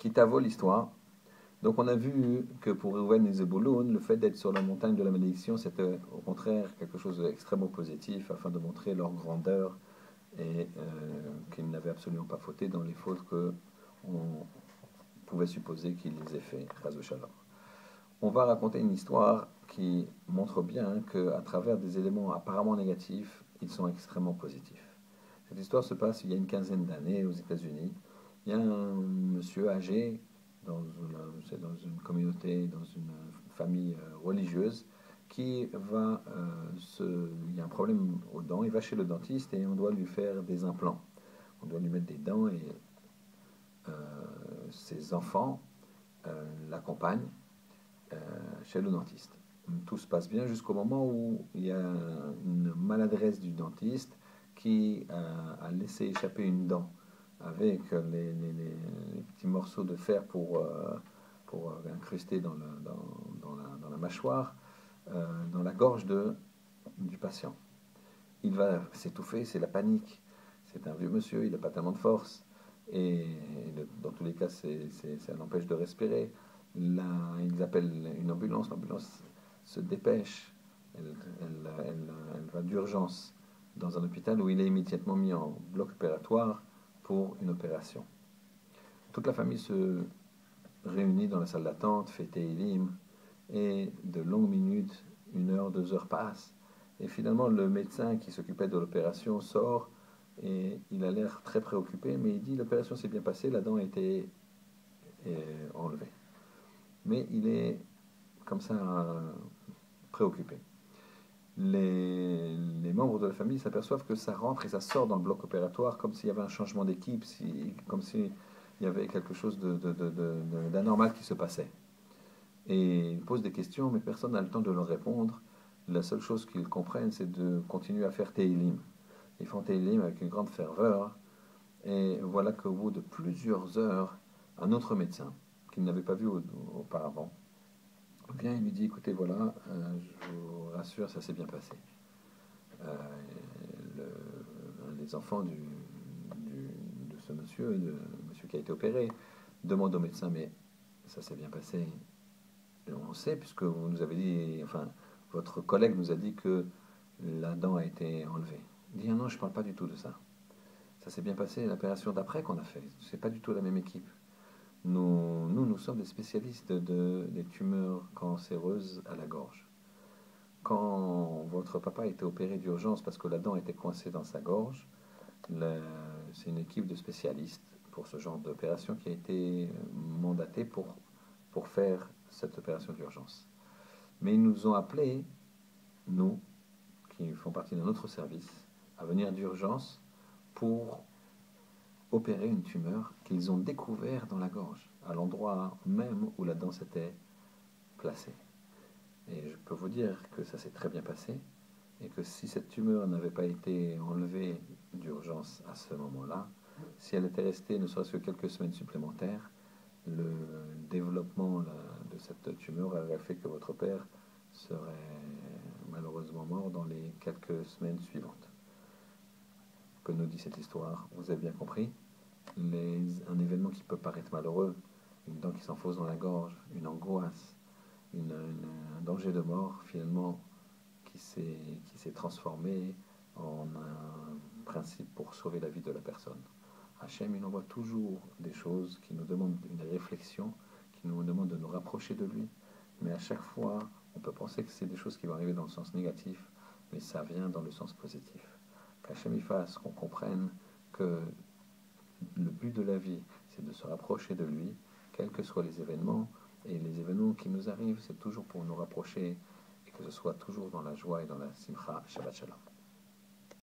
Kitavo, l'histoire. Donc on a vu que pour Reuven et Zebulun, le fait d'être sur la montagne de la malédiction, c'était au contraire quelque chose d'extrêmement positif afin de montrer leur grandeur et qu'ils n'avaient absolument pas fauté dans les fautes que on pouvait supposer qu'ils aient fait. On va raconter une histoire qui montre bien qu'à travers des éléments apparemment négatifs, ils sont extrêmement positifs. Cette histoire se passe il y a une quinzaine d'années aux États-Unis. Il y a un monsieur âgé dans une communauté, dans une famille religieuse, qui va il y a un problème aux dents, il va chez le dentiste et on doit lui faire des implants. On doit lui mettre des dents et euh, ses enfants l'accompagnent chez le dentiste. Tout se passe bien jusqu'au moment où il y a une maladresse du dentiste qui a laissé échapper une dent avec les petits morceaux de fer pour incruster dans la mâchoire, dans la gorge du patient. Il va s'étouffer, c'est la panique. C'est un vieux monsieur, il n'a pas tellement de force. Et dans tous les cas, ça l'empêche de respirer. Là, ils appellent une ambulance. L'ambulance se dépêche. Elle va d'urgence dans un hôpital où il est immédiatement mis en bloc opératoire pour une opération. Toute la famille se réunit dans la salle d'attente, fait Tehillim, et de longues minutes, 1 heure, 2 heures passent. Et finalement, le médecin qui s'occupait de l'opération sort et il a l'air très préoccupé, mais il dit l'opération s'est bien passée, la dent a été enlevée. Mais il est comme ça préoccupé. Les membres de la famille s'aperçoivent que ça rentre et ça sort dans le bloc opératoire comme s'il y avait un changement d'équipe, comme s'il y avait quelque chose d'anormal qui se passait. Et ils posent des questions, mais personne n'a le temps de leur répondre. La seule chose qu'ils comprennent, c'est de continuer à faire Tehillim. Ils font Tehillim avec une grande ferveur. Et voilà qu'au bout de plusieurs heures, un autre médecin, qu'ils n'avaient pas vu auparavant, vient et lui dit, écoutez, voilà, je vous rassure, ça s'est bien passé. Les enfants de ce monsieur, monsieur qui a été opéré, demandent au médecin, mais ça s'est bien passé. Et on sait, puisque vous nous avez dit, enfin, votre collègue nous a dit que la dent a été enlevée. Il dit, ah non, je ne parle pas du tout de ça. Ça s'est bien passé l'opération d'après qu'on a fait. C'est pas du tout la même équipe. Nous sommes des spécialistes des tumeurs cancéreuses à la gorge. Quand votre papa a été opéré d'urgence parce que la dent était coincée dans sa gorge, c'est une équipe de spécialistes pour ce genre d'opération qui a été mandatée pour faire cette opération d'urgence. Mais ils nous ont appelés, nous, qui font partie de notre service, à venir d'urgence pour opérer une tumeur qu'ils ont découvert dans la gorge, à l'endroit même où la dent s'était placée. Et je peux vous dire que ça s'est très bien passé, et que si cette tumeur n'avait pas été enlevée d'urgence à ce moment-là, si elle était restée ne serait-ce que quelques semaines supplémentaires, le développement de cette tumeur aurait fait que votre père serait malheureusement mort dans les quelques semaines suivantes. Que nous dit cette histoire? Vous avez bien compris? Un événement qui peut paraître malheureux, une dent qui s'enfonce dans la gorge, une angoisse, un danger de mort, finalement, qui s'est transformé en un principe pour sauver la vie de la personne. Hachem, il envoie toujours des choses qui nous demandent une réflexion, qui nous demandent de nous rapprocher de lui, mais à chaque fois, on peut penser que c'est des choses qui vont arriver dans le sens négatif, mais ça vient dans le sens positif. Qu'Hachem y fasse qu'on comprenne que le but de la vie, c'est de se rapprocher de lui, quels que soient les événements, et les événements qui nous arrivent, c'est toujours pour nous rapprocher, et que ce soit toujours dans la joie et dans la simcha. Shabbat Shalom.